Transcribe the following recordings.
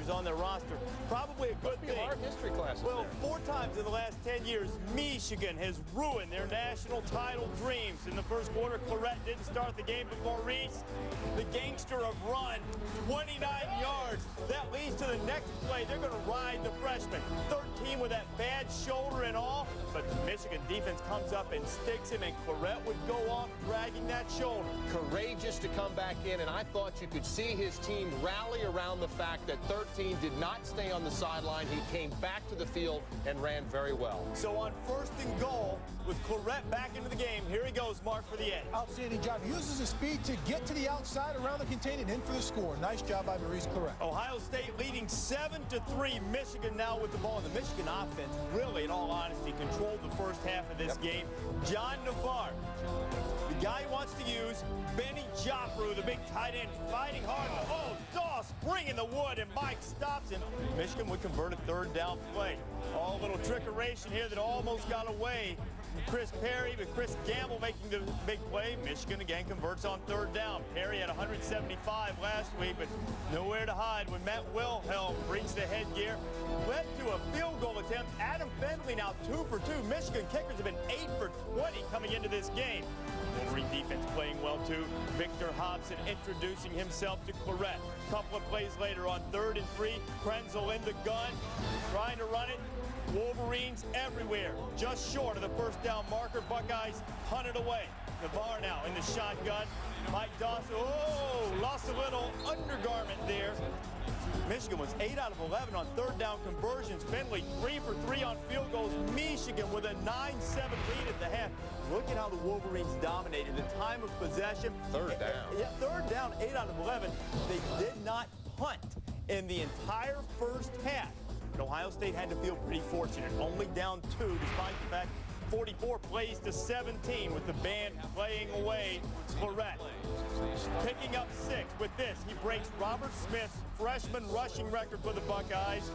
seniors on their roster. Probably a good thing. Hard history classes. Well, 4 times in the last 10 years, Michigan has ruined their national title dreams. In the first quarter, Clarett didn't start the game, but Maurice, the gangster of run, 29 yards. That leads to the next play. They're going to ride the freshman. 13 with that bad shoulder and all, but the Michigan defense comes up and sticks him, and Clarett would go off dragging that shoulder. Courageous to come back in, and I thought you could see his team rally around the fact that 13 did not stay on the sideline. He came back to the field and ran very well. So on 1st and goal, with Clarett back into the game, here he goes, Mark, for the edge. Outstanding job. He uses his speed to get to the outside around the container and in for the score. Nice job by Maurice Clarett. Ohio State leading 7-3. Michigan now with the ball. And the Michigan offense really, in all honesty, controlled the first half of this game. John Navarre, the guy he wants to use, Bennie Joppru, the big tight end, fighting hard. Oh, Doss bringing the wood, and Mike stops him. Michigan would convert a 3rd down play. All a little trickeration here that almost got away. Chris Perry, but Chris Gamble making the big play. Michigan again converts on 3rd down. Perry had 175 last week, but nowhere to hide when Matt Wilhelm brings the headgear. Led to a field goal attempt. Adam Fendley now 2 for 2. Michigan kickers have been 8 for 20 coming into this game. Wolverine defense playing well too. Victor Hobson introducing himself to Clarett. Couple of plays later on 3rd and 3. Krenzel in the gun, trying to run it. Wolverines everywhere, just short of the 1st down marker. Buckeyes hunted away. Navarre now in the shotgun. Mike Dawson, oh, lost a little undergarment there. Michigan was 8 out of 11 on 3rd down conversions. Findlay 3 for 3 on field goals. Michigan with a 9-7 lead at the half. Look at how the Wolverines dominated the time of possession. 3rd down. Yeah, 3rd down, 8 out of 11. They did not punt in the entire first half. And Ohio State had to feel pretty fortunate. Only down 2, despite the fact 44 plays to 17 with the band playing away. Clarett picking up 6 with this. He breaks Robert Smith's freshman rushing record for the Buckeyes.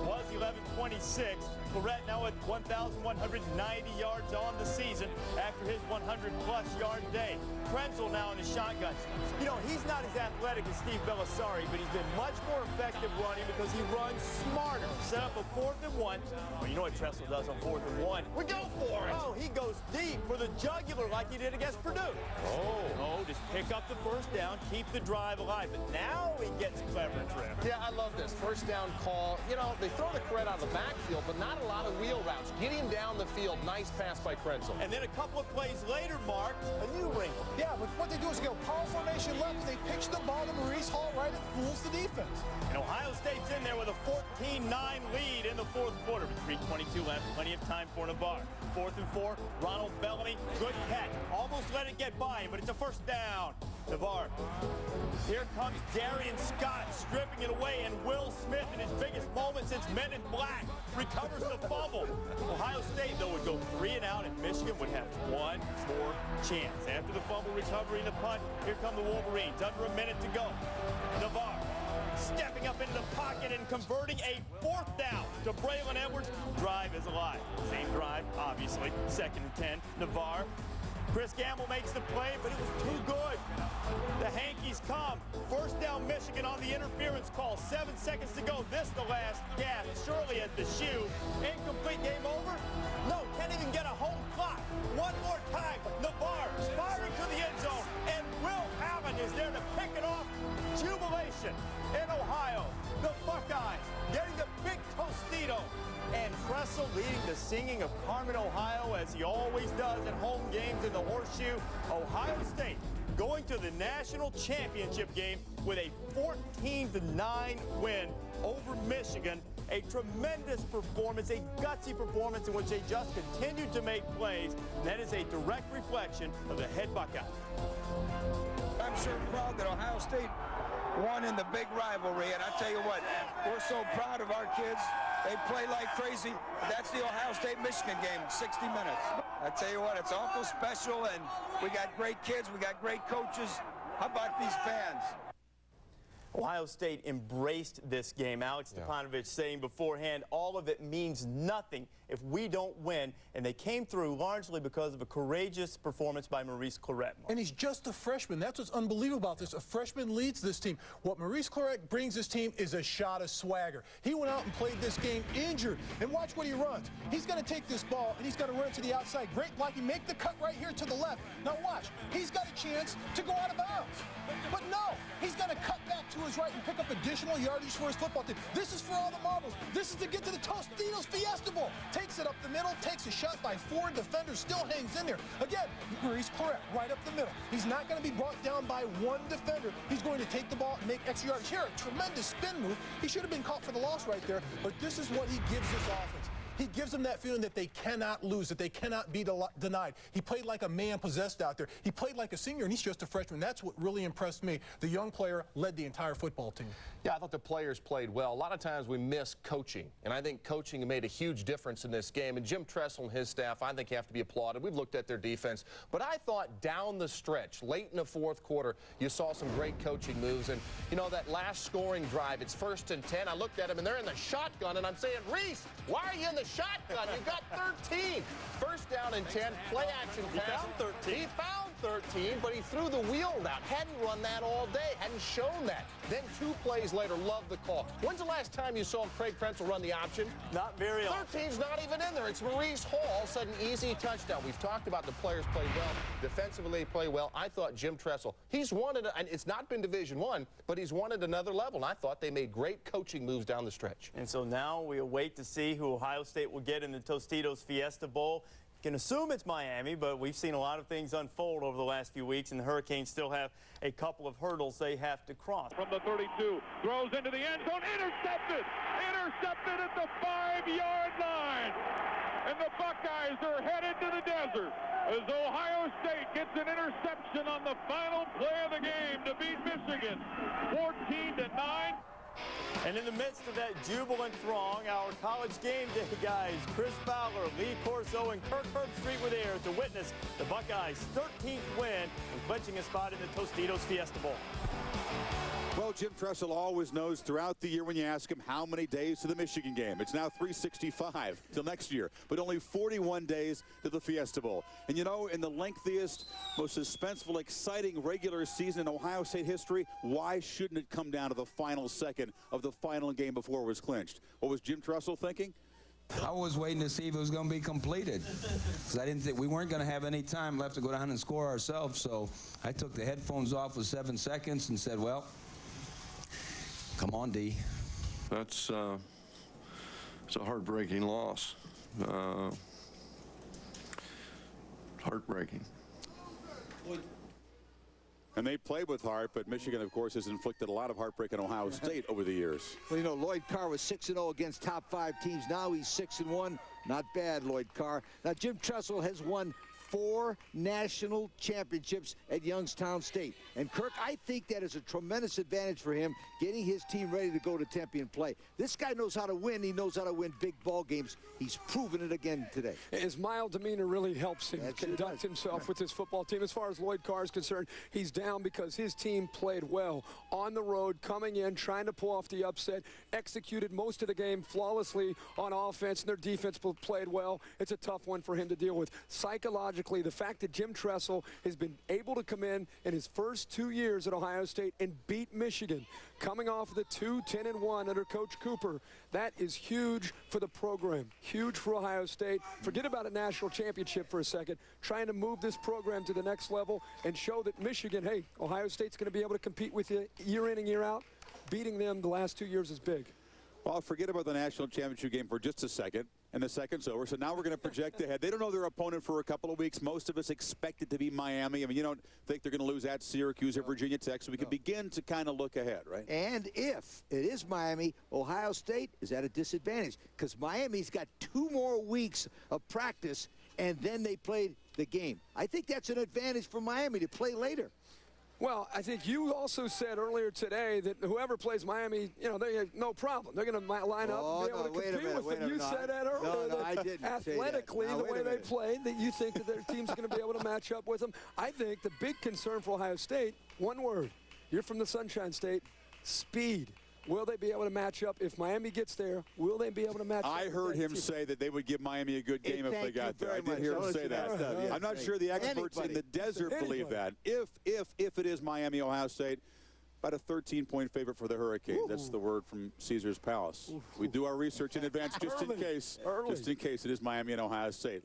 Was 11:26. Clarett now at 1,190 yards on the season after his 100-plus yard day. Krenzel now in the shotgun. You know, he's not as athletic as Steve Belisari, but he's been much more effective running because he runs smarter. Set up a 4th and 1. Well, you know what Tressel does on 4th and 1? We go for it! Oh, he goes deep for the jugular like he did against Purdue. Oh, just pick up the 1st down, keep the drive alive. But now he gets clever, Trev. Yeah, I love this. 1st down call. You know, they throw the Clarett out of the backfield, but not a lot of wheel routes. Get him down the field. Nice pass by Krenzel. And then a couple of plays later, Mark, a new wrinkle. Yeah, but what they do is go power formation left. They pitch the ball to Maurice Hall right. It fools the defense. And Ohio State's in there with a 14-9 lead in the 4th quarter. With 3:22 left, plenty of time for Navarre. 4th and 4, Ronald Bellamy, good catch. Almost let it get by him, but it's a 1st down. Navarre. Here comes Darrion Scott stripping it away, and Will Smith in his biggest moment since Men in Black recovers the fumble. Ohio State, though, would go 3 and out, and Michigan would have one more chance. After the fumble recovery and the punt, here come the Wolverines. Under a minute to go. Navarre stepping up into the pocket and converting a 4th down to Braylon Edwards. Drive is alive. Same drive, obviously. 2nd and 10. Navarre. Chris Gamble makes the play, but it was too good. The Hankies come. 1st down Michigan on the interference call. 7 seconds to go. This the last gasp. Surely at the shoe. Incomplete, game over? No, can't even get a home clock. One more time. Navarre firing to the end zone. And Will Allen is there to pick it off. Jubilation in Ohio. The Buckeyes getting the big Tostito. And Tressel leading the singing of Carmen, Ohio, as he always does at home games in the Horseshoe. Ohio State going to the national championship game with a 14-9 win over Michigan. A tremendous performance, a gutsy performance in which they just continued to make plays. That is a direct reflection of the head Buckeye. I'm sure proud that Ohio State won in the big rivalry, and I tell you what, we're so proud of our kids. They play like crazy. That's the Ohio State-Michigan game, 60 minutes. I tell you what, it's awful special, and we got great kids, we got great coaches. How about these fans? Ohio State embraced this game. Alex Stepanovich saying beforehand, all of it means nothing if we don't win. And they came through largely because of a courageous performance by Maurice Clarett. And he's just a freshman. That's what's unbelievable about this. A freshman leads this team. What Maurice Clarett brings this team is a shot of swagger. He went out and played this game injured. And watch what he runs. He's going to take this ball, and he's going to run it to the outside. Great blocking. Make the cut right here to the left. Now watch. He's got a chance to go out of bounds. But no, he's going to cut back to his right and pick up additional yardage for his football team. This is for all the marbles. This is to get to the Tostitos Fiesta Bowl. Takes it up the middle, takes a shot by 4 defenders, still hangs in there. Again, Maurice Clarett right up the middle. He's not going to be brought down by 1 defender. He's going to take the ball and make extra yards. Here, a tremendous spin move. He should have been caught for the loss right there, but this is what he gives this offense. He gives them that feeling that they cannot lose, that they cannot be denied. He played like a man possessed out there. He played like a senior, and he's just a freshman. That's what really impressed me. The young player led the entire football team. Yeah, I thought the players played well. A lot of times we miss coaching, and I think coaching made a huge difference in this game. And Jim Tressel and his staff, I think, have to be applauded. We've looked at their defense. But I thought down the stretch, late in the 4th quarter, you saw some great coaching moves. And, you know, that last scoring drive, it's 1st and 10. I looked at them, and they're in the shotgun, and I'm saying, Rece, why are you in the shotgun? You got 13. 1st down and 10, play action pass. He found 13. He found 13, but he threw the wheel out. Hadn't run that all day. Hadn't shown that. Then 2 plays later, loved the call. When's the last time you saw Craig Krenzel run the option? Not very often. 13's not even in there. It's Maurice Hall. All of a sudden, easy touchdown. We've talked about the players played well. Defensively, they play well. I thought Jim Tressel, he's won it, and it's not been Division I, but he's won at another level. And I thought they made great coaching moves down the stretch. And so now we await to see who Ohio State will get in the Tostitos Fiesta Bowl. Can assume it's Miami, but we've seen a lot of things unfold over the last few weeks, and the Hurricanes still have a couple of hurdles they have to cross. From the 32, throws into the end zone, intercepted! Intercepted at the 5-yard line! And the Buckeyes are headed to the desert as Ohio State gets an interception on the final play of the game to beat Michigan, 14-9. And in the midst of that jubilant throng, our college game day guys, Chris Fowler, Lee Corso, and Kirk Herbstreit were there to witness the Buckeyes' 13th win and clinching a spot in the Tostitos Fiesta Bowl. Well, Jim Tressel always knows throughout the year when you ask him how many days to the Michigan game. It's now 365 till next year, but only 41 days to the Fiesta Bowl. And you know, in the lengthiest, most suspenseful, exciting regular season in Ohio State history, why shouldn't it come down to the final second of the final game before it was clinched? What was Jim Tressel thinking? I was waiting to see if it was going to be completed, because I didn't think we weren't going to have any time left to go down and score ourselves. So I took the headphones off with 7 seconds and said, well, come on, D. It's a heartbreaking loss. Heartbreaking. And they played with heart, but Michigan, of course, has inflicted a lot of heartbreak on Ohio State over the years. Well, you know, Lloyd Carr was 6-0 against top 5 teams. Now he's 6-1. Not bad, Lloyd Carr. Now, Jim Tressel has won 4 national championships at Youngstown State. And Kirk, I think that is a tremendous advantage for him, getting his team ready to go to Tempe and play. This guy knows how to win. He knows how to win big ball games. He's proven it again today. His mild demeanor really helps him conduct himself with his football team. As far as Lloyd Carr is concerned, he's down because his team played well on the road, coming in, trying to pull off the upset, executed most of the game flawlessly on offense, and their defense played well. It's a tough one for him to deal with. Psychologically, the fact that Jim Tressel has been able to come in his first 2 years at Ohio State and beat Michigan, coming off the 2-10-1 under Coach Cooper, that is huge for the program, huge for Ohio State. Forget about a national championship for a second, trying to move this program to the next level and show that Michigan, hey, Ohio State's going to be able to compete with you year in and year out. Beating them the last 2 years is big. Well, forget about the national championship game for just a second, and the second's over. So now we're going to project ahead. They don't know their opponent for a couple of weeks. Most of us expect it to be Miami. I mean, you don't think they're going to lose at Syracuse or Virginia Tech, so we can begin to kind of look ahead, right? And if it is Miami, Ohio State is at a disadvantage because Miami's got 2 more weeks of practice, and then they played the game. I think that's an advantage for Miami to play later. Well, I think you also said earlier today that whoever plays Miami, you know, they have no problem. They're going to line up and be able to compete with them. You said that earlier. No, I didn't athletically, say that. The way they played, that you think that their team's going to be able to match up with them. I think the big concern for Ohio State, one word, you're from the Sunshine State, speed. Will they be able to match up? If Miami gets there, will they be able to match up? I heard him say that they would give Miami a good game if they got there. I did hear him say that. I'm not sure the experts in the desert believe that. If it is Miami, Ohio State, about a 13-point favorite for the Hurricanes. That's the word from Caesar's Palace. We do our research in advance just in case. Just in case it is Miami and Ohio State.